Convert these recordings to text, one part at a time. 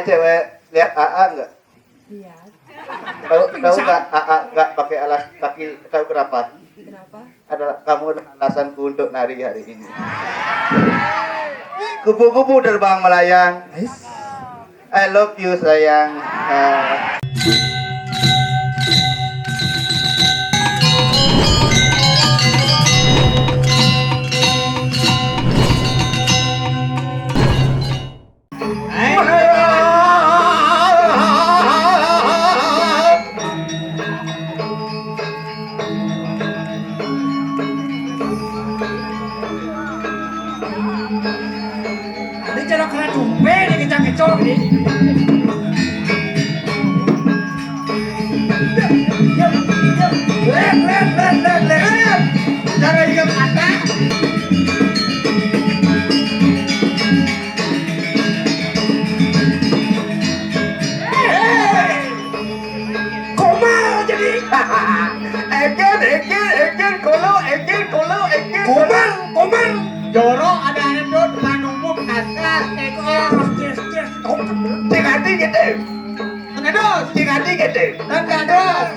cewek lihat AA enggak? Iya. Tahu enggak AA enggak pakai alas kaki, tahu kenapa? Kenapa? Adalah kamu alasanku untuk nari hari ini. Kupu-kupu terbang melayang. I love you sayang. Ini cara kena dumpe nih kecak-kecok nih. Let. Jangan ingat kata. Koma jadi. Again, kolo. Koman. Jorok ada anekdot depan umum asal cheers. Tingati gitu. Anekdot. Tingati gitu. Anekdot.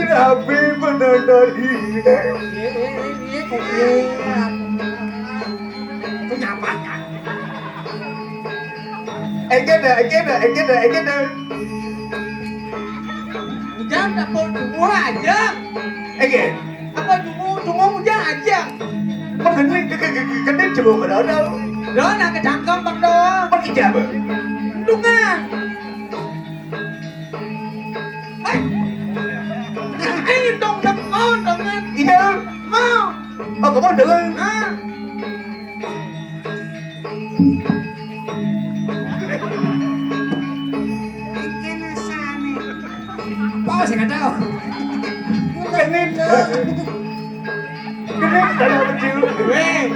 Rabi benar Kenyampatan. Again. Ujang tak mau tunggu aja. Again. Apa tunggu ujang aja. Kedip coba pada đâu. Đó là cái thằng công bằng đồ. Pakai jaba. Đúng à. Ấy đồng đập con đồng anh. Iya. Mau. Kamu dengar? À. Bao sih nggak tahu. Kedip dalam kecil. Weh.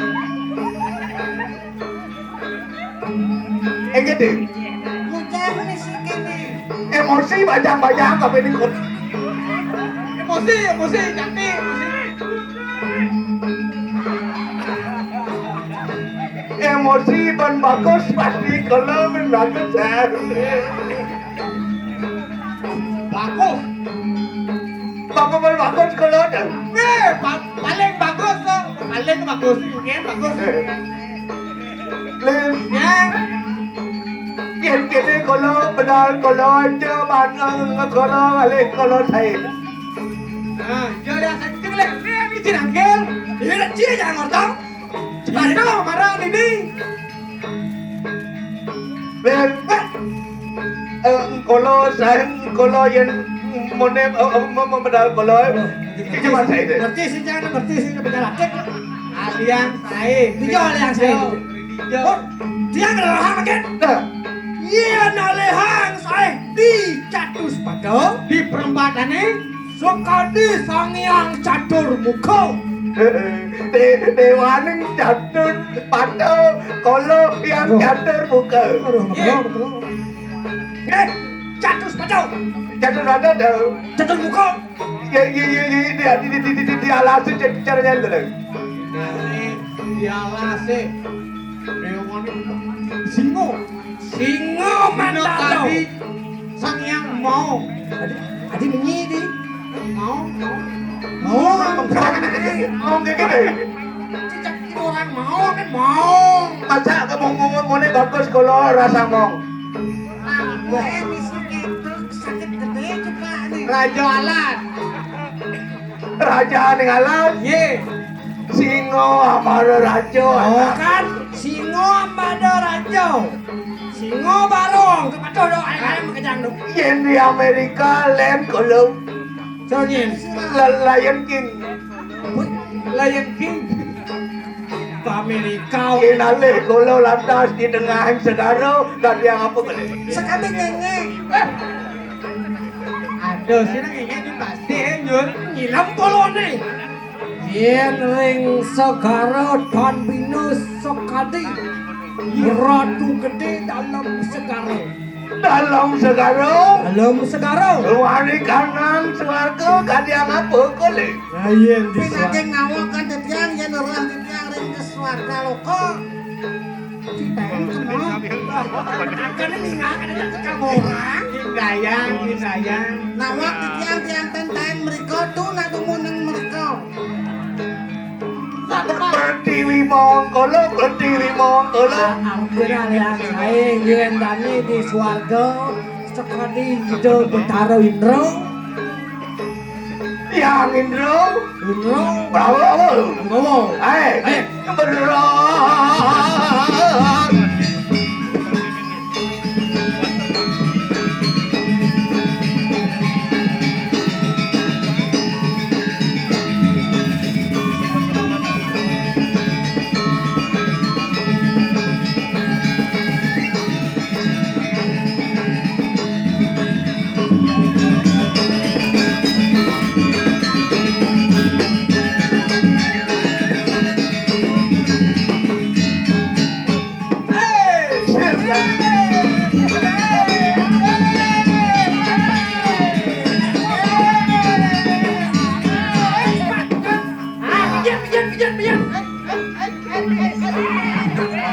Again. Emosi bajang apa ini kok? Emosi cantik. Emosi ban bagus pasti kalau bagus saya. Bagus. Bapak ban bagus kalau ada. Paling bagus tuh. Paling bagus. Mungkin bagus. Lên. Ya. Kian kini kalau benar kalau aja mana kalau balik kalau saya. Giờ đã thành chứng lên đi trên hàng kia. Thì nó chia ra ngọt tóc. Bà nó mà ra thì đi. Lên. Kalau saya kalau yang monem benar kalau itu cuma saya deh. Ngerti sih jangan ngerti sih kebenaran cek. Alian saya. Dia alian saya. Dia ngerahang makin. Iya nalehang saya di Catus Pado di perempatan ini suka di Sangyang Catur Muko. Dewaning catur pada kalau yang catur buka. Catus Pado. Catur ada dah. Catur Muko. Dia alasan caranya dulu. Dialase. Singo mana tadi Sangyang mau. Adi menyi di. Mau kayak gini. Cicak orang mau kan mau. Masa kamu ngomong bagus kalau rasa mau. Raja alat. Raja alat. Ye. Singo amara rajo. Oh kan singo amada rajo. Singo barong kepada do ayam kejang do. Yang di Amerika lem kalau Sonyin. Lion King. Lion King. Ke Amerika. Inale kalau lantas di tengah segara dan yang apa boleh. Sekali ngenge. Aduh, sini ngenge di pasti nyur. Ngilam polon nih. Yen ring segara dan binus sekadi. Ratu gede dalam segara. Dalam segara. Dalam segara. Wani kanan suarga kadang apa boleh. Ayen di Pinake ngawakan tetiang yen ora tetiang ring ke swarga loko. tenteng semua. Akan ini nggak ada cekak orang. Hindayang. Nawak tiang tenteng mereka tuh nak tumuneng mereka. Berdiri mongkolo. Ampun aliang saya ngendani di swarga sekali hidup Betara Indro. Yang Indro. Bravo. Ngomong. Berat.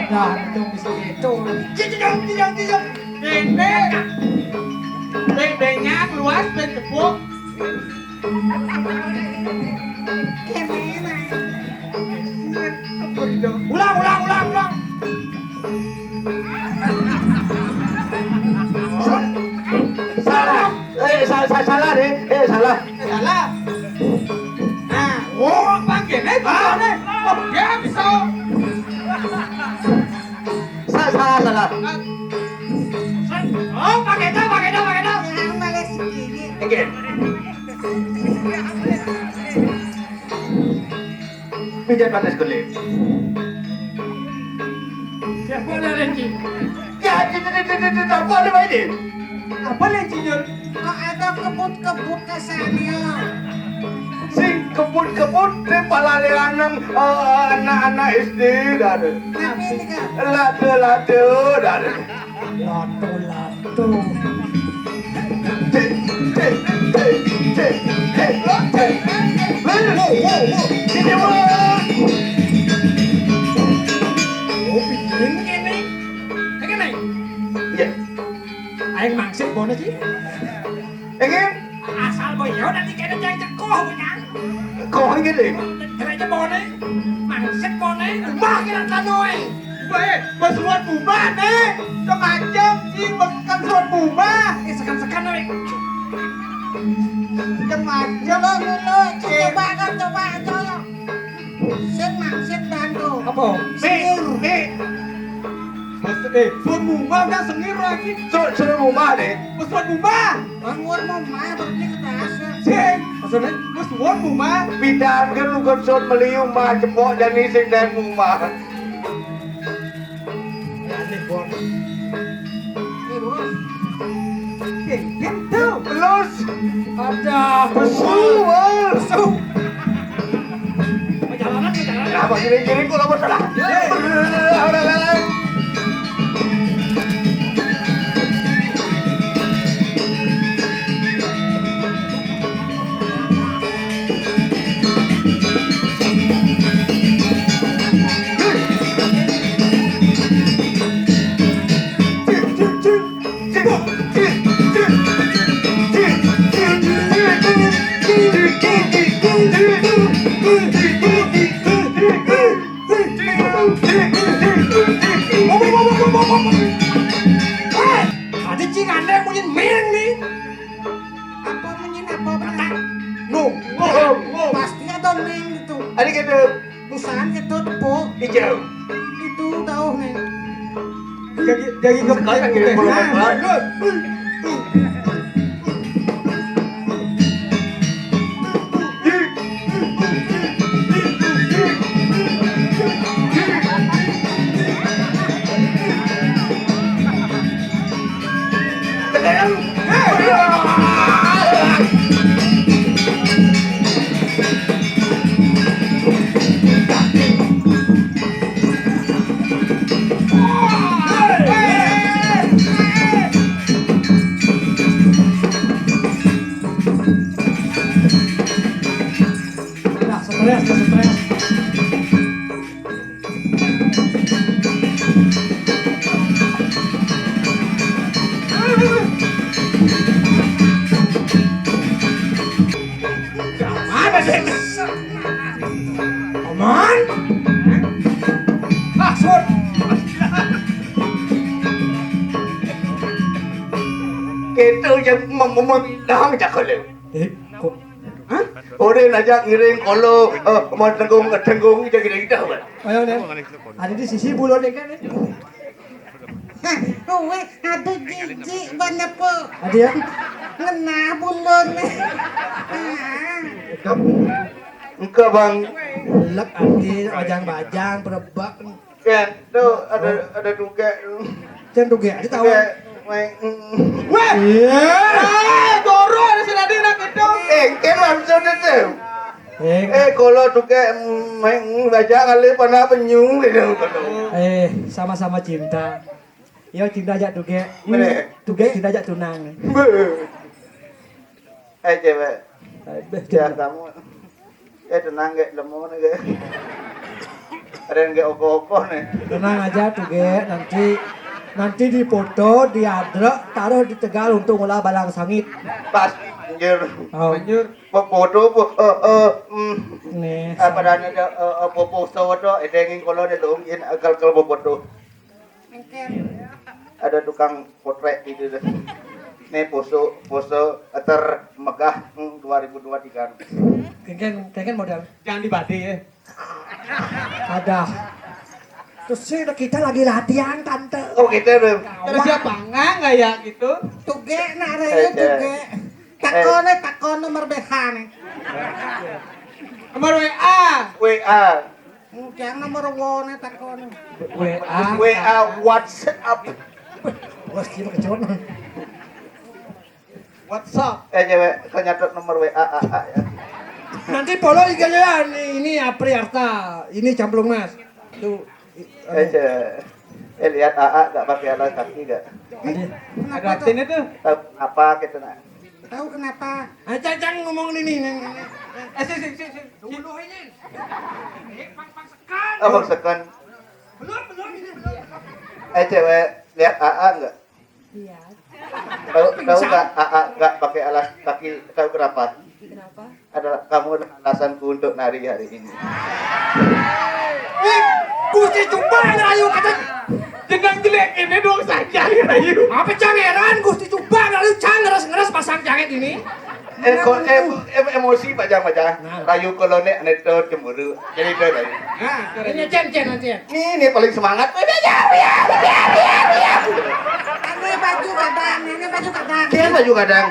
Ada dong bisa gitu. Kijang. Bengnya luas, beng tepuk. Ulang. Salah deh. Salah. Nah, oh, pakai nih, ya bisa. Salah. Oh, pakai dah. Yang malas segini. Again. Pijat panas kulit. Siapa ada Renji? Ya, tidak boleh ini. Apa Renji Jul? Kok ada kebut-kebut kesannya? Sing kebut di palale anak-anak SD dah. Tapi ini kan. Latu dah. Lato. Ini Oh, piring ini. Begini. ya. Aing mangsit bona sih. Ingin Asal boyo nanti kena jangan cekoh punya. kau ingin ni. Gereja bone, mangsit bone, rumah kira kanoe. Bersuat bubah nih, semacam sih bukan suat bubah. Sekan-sekan nih. Semacam dulu. Coba aja. Set bantu. Apa? Suat bubah kan sengir lagi. Suruh rumah ni. Bersuat bubah. Bangun mama berarti ke atas. Ceng, maksudnya bersuat bubah. Bidang kan lu konsol meliung mah cepok dan ni sing dan rumah. Bon. Terus. Gitu. Terus Ada besul. Perjalanan. Kenapa kiri kau tak bersalah? Ada cing anda punya meng nih. Apa benar? No. Pasti ada main itu. Ada kata Busan itu tepuk. hijau. Itu tahu nih. Jadi Sekarang kira bola bola. Stres. Kita yang memendang aja kalau. Kok Hah? Orang aja ngiring kalau mau tenggung aja kita kan. ayo nih. Ada di sisi bulu deh kan. Uwe, aduh jijik banyak po. Ada ya? Ngena bulun. Enggak bang. Lek arti bajang-bajang perebak. Kan tuh ada juga. Jangan duge, ada tahu. Weh! Doro ada si Nadine gitu. Kan maksudnya tuh. Eh, Kalau juga main baca kali pernah penyung gitu. sama-sama cinta. Yo cinta aja duge. Bener. Duge cinta aja tunang. Cewek. Ya kamu. Tenang gak lemon gak. Ada yang gak okoh-okoh nih. Tenang aja duge, nanti dipoto, diadrek, taruh di Tegal untuk ngolah balang sangit. Pas anjir. Oh, Anjir. Foto nih. apa namanya foto ada yang kalau ada dong ini kalau foto ada tukang potret gitu deh. Nih pose termegah 2023. Kengken model. Jangan dibadi ya. Ada. Terus sih kita lagi latihan tante. Oh kita deh. Terus siapa nggak ya gitu? Tuge nak rayu tuge. Takon nomor BH nih. Nomor WA. WA Jangan nomor wone takon. WA. WhatsApp. Wah, sih kecon. WhatsApp. Cewek kau nyatet nomor WA ya. Nanti polo iganya ini Apriarta, ini Camplung Mas. Tuh. Lihat AA gak pakai alas kaki gak? Ada artinya tuh. Apa kita nak? Tahu kenapa? Cang ngomong ini. Si. Dulu ini. Abang sekan. Belum ini. Cewek lihat AA enggak? Iya. Tahu nggak AA nggak pakai alas kaki? Tahu kenapa? Kenapa? Adalah kamu alasanku untuk nari hari ini. Gusti coba ngerayu kata. Jenang jelek ini dong saja Rayu. Apa cangeran Gusti coba ngerayu ngeres pasang janget ini. Emosi pajang-pajang. Rayu kolone neto cemburu. Jadi itu Rayu. Nah, Ini cen nanti ya. Ini paling semangat. Ini baju kadang, ini baju kadang. Ini baju kadang.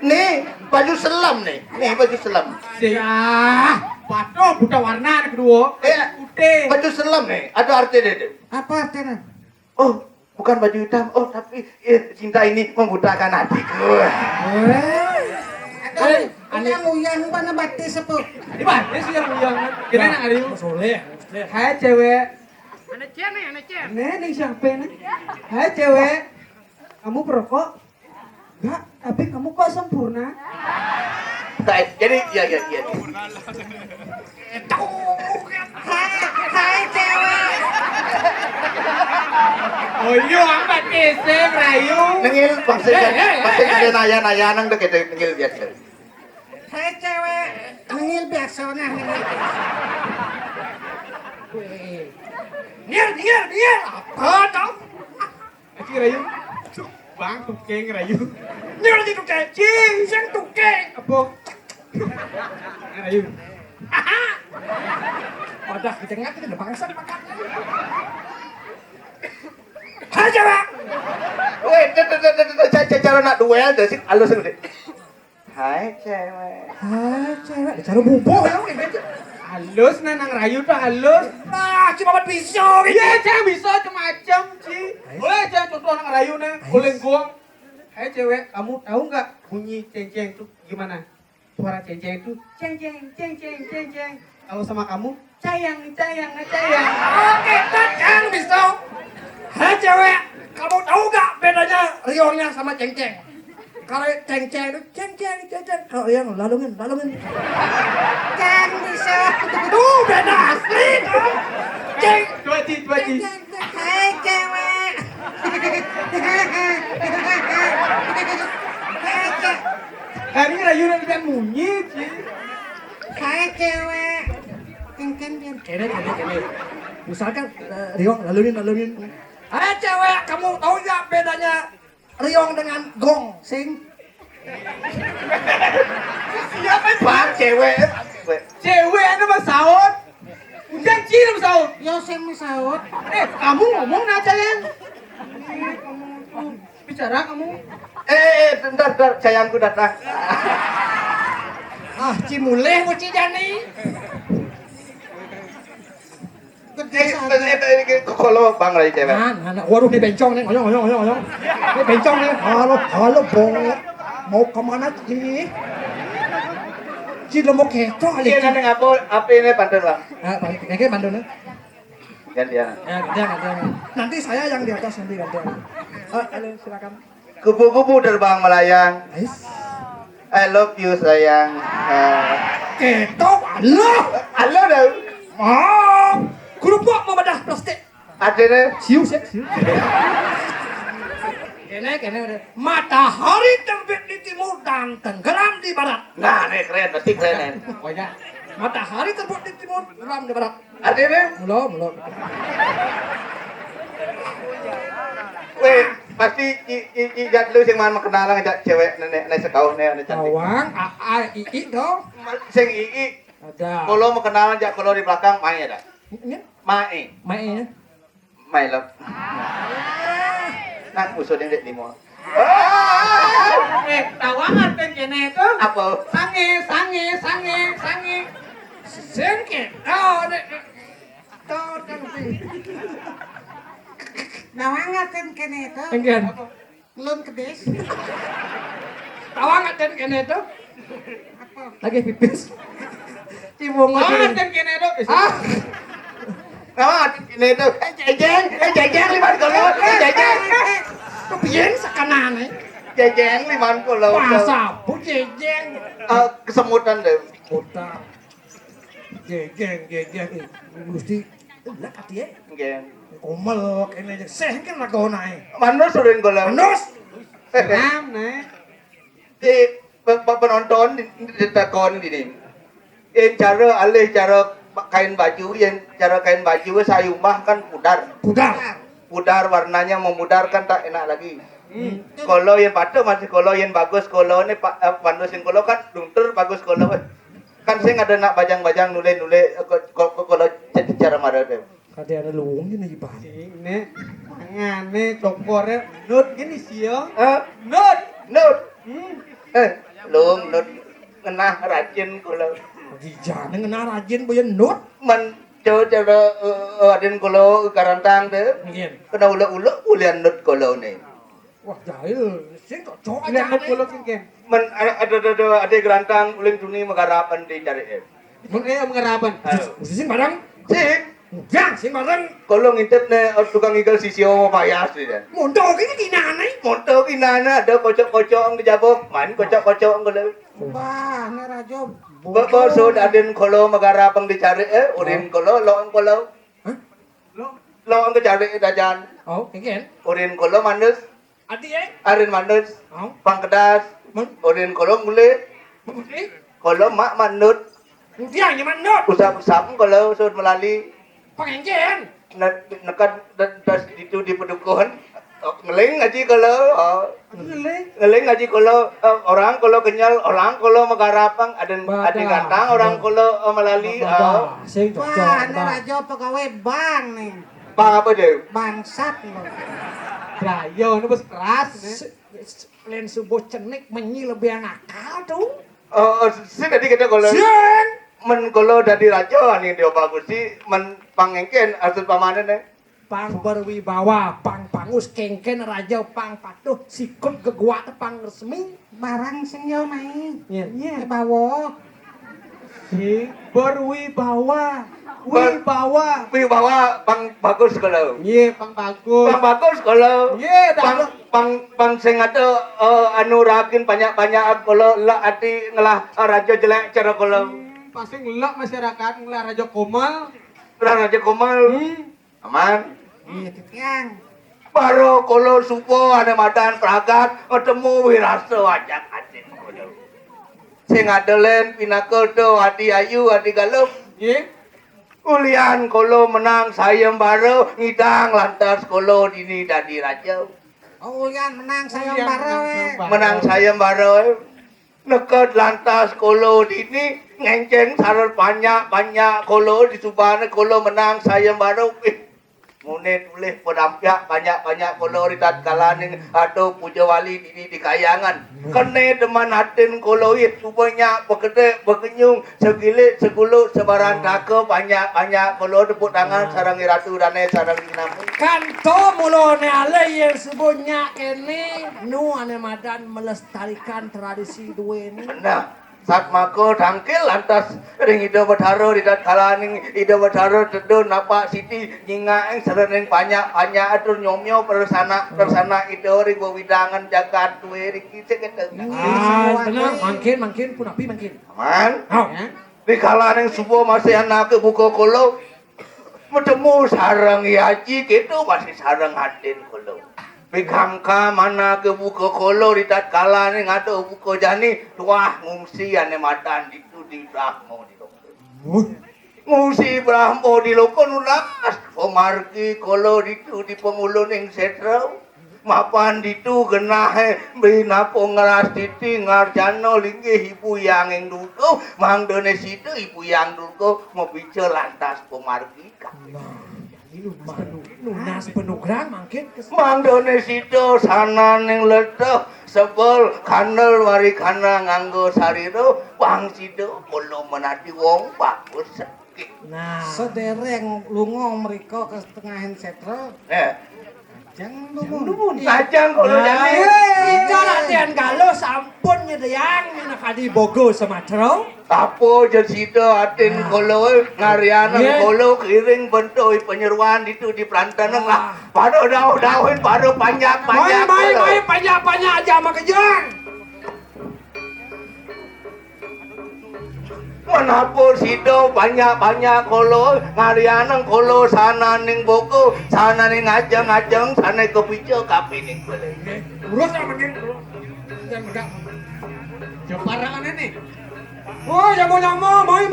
Nih baju selam nih. Nih baju selam. Pato buta warna kedua. Putih. Baju selam nih. Ada artinya deh. Apa artinya? Oh, bukan baju hitam. Oh, tapi cinta ini membutakan hatiku. Ada nguyang mana batik sepuh. Di mana sih yang kira nak Rayu? Soleh. Hai cewek. Anak cen. Nih siapa nih? Hai cewek. Kamu perokok? Enggak, tapi kamu kok sempurna. Jadi ya. Hai cewek. Oh iya, angkat kisah Rayu. Nengil bangsa ada naya nang deket nengil biasa. Hai cewek. Nengil biasa nah nengil. Ngir. Apa tau? Aci Rayu. Bang tukeng Rayu. Ngir di tuke. Cing, sang tuke. Apa? Rayu. Wadah, kita ngerti ada bangsa makan. Hai cewek. Weh, cara nak duel deh sih halus deh. Hai cewek. Hai cewek, cara bubuk ya gitu. Halus nanang Rayu tuh halus. Nah, cuma buat pisau gitu. Iya, jangan bisa macam-macam sih. Boleh jangan contoh anak Rayu nih, boleh gua. Hai cewek, kamu tahu nggak bunyi ceng-ceng itu gimana? Suara ceng-ceng itu ceng-ceng. Kalau sama kamu, sayang. Oke, kan pisau. Hai cewek, kamu tahu nggak bedanya riongnya sama ceng-ceng? Kalau ceng-ceng itu ceng-ceng. Kalau yang lalungin. Kan bisa. Tuh beda asli dong. Ceng. Dua Ci. Hai cewek. Hai cewek. Hari ini Rayu udah bunyi Ci. Hai cewek. Kan biar. Kene. Misalkan riong lalungin. Hai cewek, kamu tahu nggak bedanya riong dengan gong sing. Siapa bang cewek? Cewek anu mah saut. Janji lu saut. Yo sing misaut. Kamu ngomong aja ya. Kamu tuh bicara kamu. Bentar, sayangku datang. Ah, cimuleh mu cijani. Gede saja. Kalau bang lagi cewek. Nah, waduh nih bencong nih, ngoyong. Nih bencong nih. Halo, bong. Mau kemana sih? Ci lo mau keco kali. Iya, neng apa ini pantun bang? Kayak bandung nih. Gantian. Gantian. Nanti saya yang di atas nanti gantian. Halo, silakan. Kupu-kupu terbang melayang. Ais. I love you sayang. Ketok, halo. Halo dah. Kerupuk mau bedah plastik. Ada deh. Siu. Kene udah. Matahari terbit di timur dan tenggelam di barat. Nah, nih keren, pasti keren. Oh ya. Matahari terbit di timur, tenggelam di barat. Ada deh. Belum. Weh, pasti ijat lu sing mana kenalan ngajak cewek nenek sekau nenek cantik. Awang, ii dong. Sing ii. Ada. Kalau mau kenalan jak kalau di belakang main ada. Ini, Main. mainnya. Main lah. Nah, usul yang dek limo. Tawangan kan kene itu. Apa? Sange. Sengke. Oh, dek. Tuh, Nawangatin kene itu, Enggan. belum kedes. Tawang aten kene itu. Apa? Lagi pipis. Cibung Tawangan aja. kan kene itu. Kawan, ini itu. Jejeng liman kalau. Jejeng. Kepiyen sakanane. Jejeng liman kalau. Masa bu jejeng. Kesemutan deh. Kota. Jejeng. Gusti. Lah katiye. Nggih. Komel kene aja. Seh kan lagonae. Manus sudah kalau. Manus. Nam, nih. Di penonton di takon ini. Cara alih cara kain baju, cara kain baju sayumah kan pudar. Pudar warnanya memudarkan tak enak lagi. Kalau yang patuh masih kalau yang bagus kalau ini pandu sing kalau kan dunter bagus kalau kan sing ada nak bajang-bajang nule kalau cara marah deh. Kade ada luwung ini ibah. Ini mangane cokore nut gini sih yo. Nut. Lung nut ngenah rajin kalau. Dijane ngena rajin boyen nut. Man cara aden kalau karantang deh. Nggih. Kena ula ulian nut kalau nih. Wah, jahil. Sing kok cok Lihat aja. nut kulo kan. Man ada gerantang uling tuni megarapan di cari Mun mengerapan. Sing barang. Sing Ya, sing barang. kalau ngintip nih tukang igal sisio payas sih dan. Mondok ini kinane. Moto kinana ada kocok-kocok di jabok, main kocok-kocok kalau. Wah, ini rajo. Bosod aden kalau megarapang dicari urin kalau lo kalau. Hah? Lo ang dicari dajan. Oh, kengken. Urin kalau manus, Adi arin manus, Oh. pangkedas, urin kalau mule, Bukti. kalau mak manut, Dia nyaman not. usap-usap kalau sud melali. Pengengken. Nekat das itu di pedukuhan. Ngeling ngaji kalau ngeling ngaji kalau orang kalau kenyal orang kalau megarapang ada gantang orang kalau melali Sing Wah, cocok. ini rajo pegawai bank nih. bang apa deh Bangsat loh. Rayo nu bos keras nih. Lain subuh cenik menyi lebih nakal tuh. sih tadi kita kalau Sing. men kalau dari raja nih dia bagus sih men pangengken asal pamanen deh Pang berwibawa, pang pangus, kengken raja, pang patuh, sikut gegua pang resmi. Barang sing yo mai. Iya. Bawa. Si berwibawa. Wibawa. bawa pang bagus kalau Iya, pang bagus. pang bagus kalau Iya, pang sing ada anu ragin banyak kalau lah ati ngelah raja jelek cara kalau Pasti ngelak masyarakat ngelah raja komal. raja komal aman. Iya, yang. Baru kalau supo ada madan peragat ketemu wirasa ajak adik kono. Sing adelen pinakel to hati ayu hati galup. Iya. Ulian kalau menang sayem baru ngidang lantas kalau dini dadi raja. Oh Ulian menang sayembara we. Menang sayembara neket lantas kolo dini ngenceng sarar banyak kolo di subana kolo menang sayembara Mune tulis pedampiak banyak kolo di tatkala ning atau puja wali di kayangan. Kene deman hatin koloit supaya pegede bekenyung segilit segulu sebaran dake banyak kolo tepuk tangan sarang ratu dane sarang dinamu. Kanto mulone ale yang sebutnya ini nu ane madan melestarikan tradisi dua ini. Nah, saat mako tangkil lantas ring ida betaro di tatkala ning ida betaro tedo napa siti nyingaeng sareng banyak atur nyomyo persana ida ring widangan jagat duwe ring kise kete. Benar, mangkin pun api mangkin. Aman. Oh. Di kala ning subuh masih anak buka kolo metemu sarang yaji gitu masih sarang hatin kolo. Bikangka mana ke buka kolo di tatkala ning ado buka jani tuah ngungsi ane madan itu di Brahmo di loko. Ngungsi Brahmo di loko nulas pemargi kolo itu di pengulu ning setrau. Mapan ditu genah bina pongras titi ngarjano linggih ibu yang duko mang dene situ ibu yang duko mau bicara lantas pemargi kan. Lunas penugrang mangkin Mang done sido sana ning ledeh sebel kandel wari kana nganggo sariro bang sido kolo menadi wong bagus sakit. Nah, Sedereng lunga mriko ke tengahan setra. Jangan lumun. Kacang kolo jani. Ito latihan kalau sampun nyedeyang mina kadi Bogo Sumatera. Tapo jen sido atin kolo ngariana kolo kiring bentoy penyeruan itu di pelantaneng lah. Pado daun pado panjang. Mai banyak aja sama kejang. Menapur sido banyak kolo ngarianang kolo sana ning boko sana ning ajeng sana kepico kapi ning bele. Urus sama mangkin. Jangan megak. Jeparangan ini. Oh, nyamo, mai.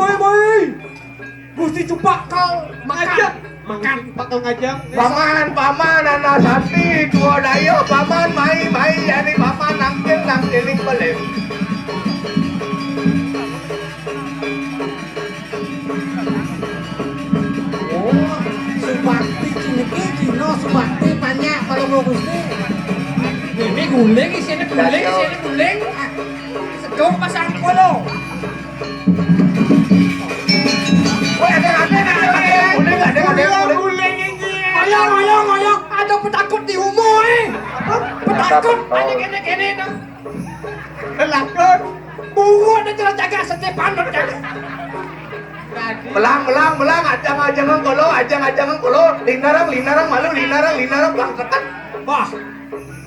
Gusti cupak kau makan. Pakal ngajak. Paman anak sati dua dayo paman mai yani paman nangkil ning bele. Subakti ciniki dino subakti banyak kalau mau Gusti. Ini guling, isinya guling. Sedong pasang kolo. Woi ada Guling ini. Ngoyong. Ada petakut di umur Petakut. Ada kene dah. Lakon. Bungu ada jalan jaga Stepan jaga. Belang ajang kolo linarang malu linarang belang sekat. Wah,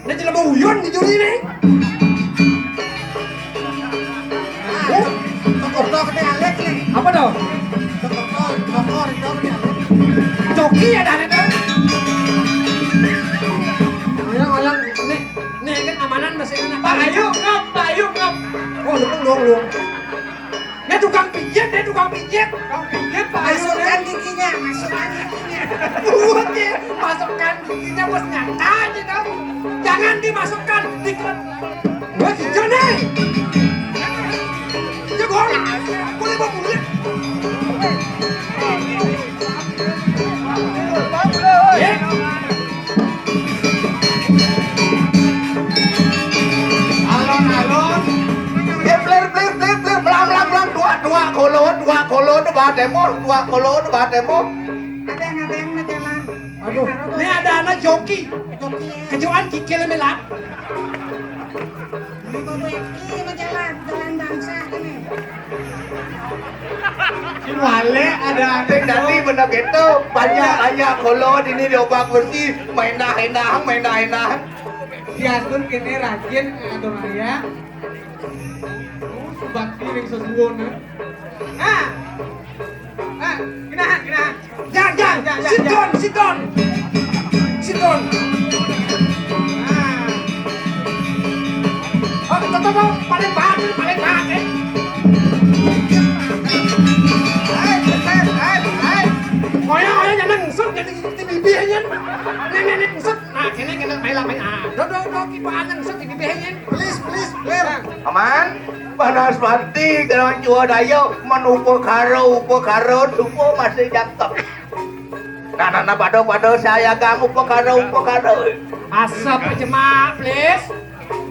ini jelema uyun di juri nih. Tokok kene alet nih. Apa dong? Tokok itu kene alet. Joki ada ada. Ngoyong. Nih kan amanan masih enak. Pak Ayu ngap. Oh, luang. Dia tukang pijit. Kau pijit Pak Ayu. Masukkan giginya. Masukkan giginya bos nyata aja dong. Jangan dimasukkan di wah hijau nih. Jago. Boleh bangun. Ya. Alon. Bler belang dua kolo debat demo. Ada yang jalan. Aduh, ini ada anak joki. Joki. Kejuan kikil melak. Ini jalan bangsa ini. Wale ada Sing tadi bener gitu banyak kolo ini diobak bersih main enak. diatur kene rajin atur aya. Bakti ning sesuwuna. Ginahan. Jang. Siton. Oh, toto paling bahat eh. Ngoyong jangan ngesut jadi bibi aja. Nek ngesut. Nah, kene main lah. Dodo. kaki panjang sok dibehein. Please, clear. Aman, panas mati kalau jual dayo menupo karo supo masih jangkep. Nah, pado saya kamu upo karo. Asap jemaah, please.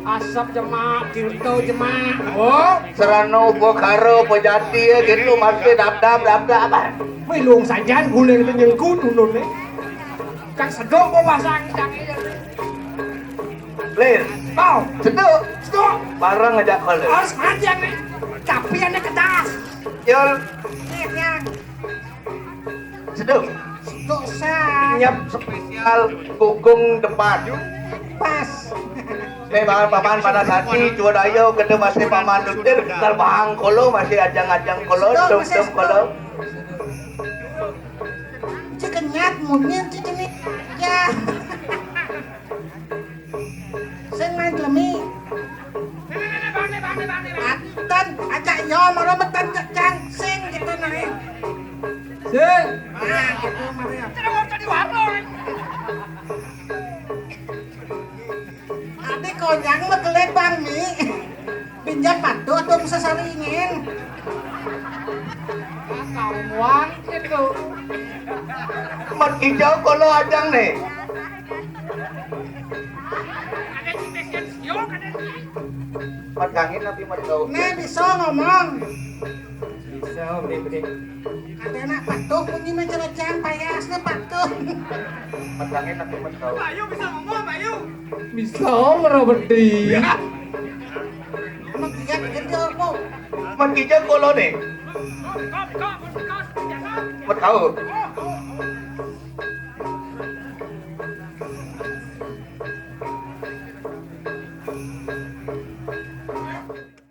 Asap jemaah, gitu jemaah. Oh, Serano upo karo pejati gitu masih dap apa? ไม่ลงสายยานกูเลยเป็นยังกูดูนุ่นเลยจังสะดอกก็ว่าสั่งจังไอ้ Lir, เป้า seduk, สะดอก barang ngajak kalau. harus panjang nih kapiannya kedas Yul, Lihatnya. seduk. Dosa. Nyap spesial gunggung depan. Pas. Nih paman pada hati jual dayo gede masih paman dutir terbang kolo masih ajang kolo dum kolo. Chứ kenyat mungkin chứ ini. Ya. Sen main lemi. Atan, ajak yo maro metan cang sing gitu nih. sih Ah, gitu Maria. Adik konyang mah kelebang nih. Pinjam padu dong sesaringin. kawan itu Mat hijau kolo ajang nih. Mat kangin tapi mat kau. Nih bisa ngomong. bisa bener-bener Ada anak patuh punya menceracang payasnya patuh. Mat kangin tapi mat kau. bisa merah berdiri Emang dia kecil mau. Mat hijau kolo nih. Mat kau.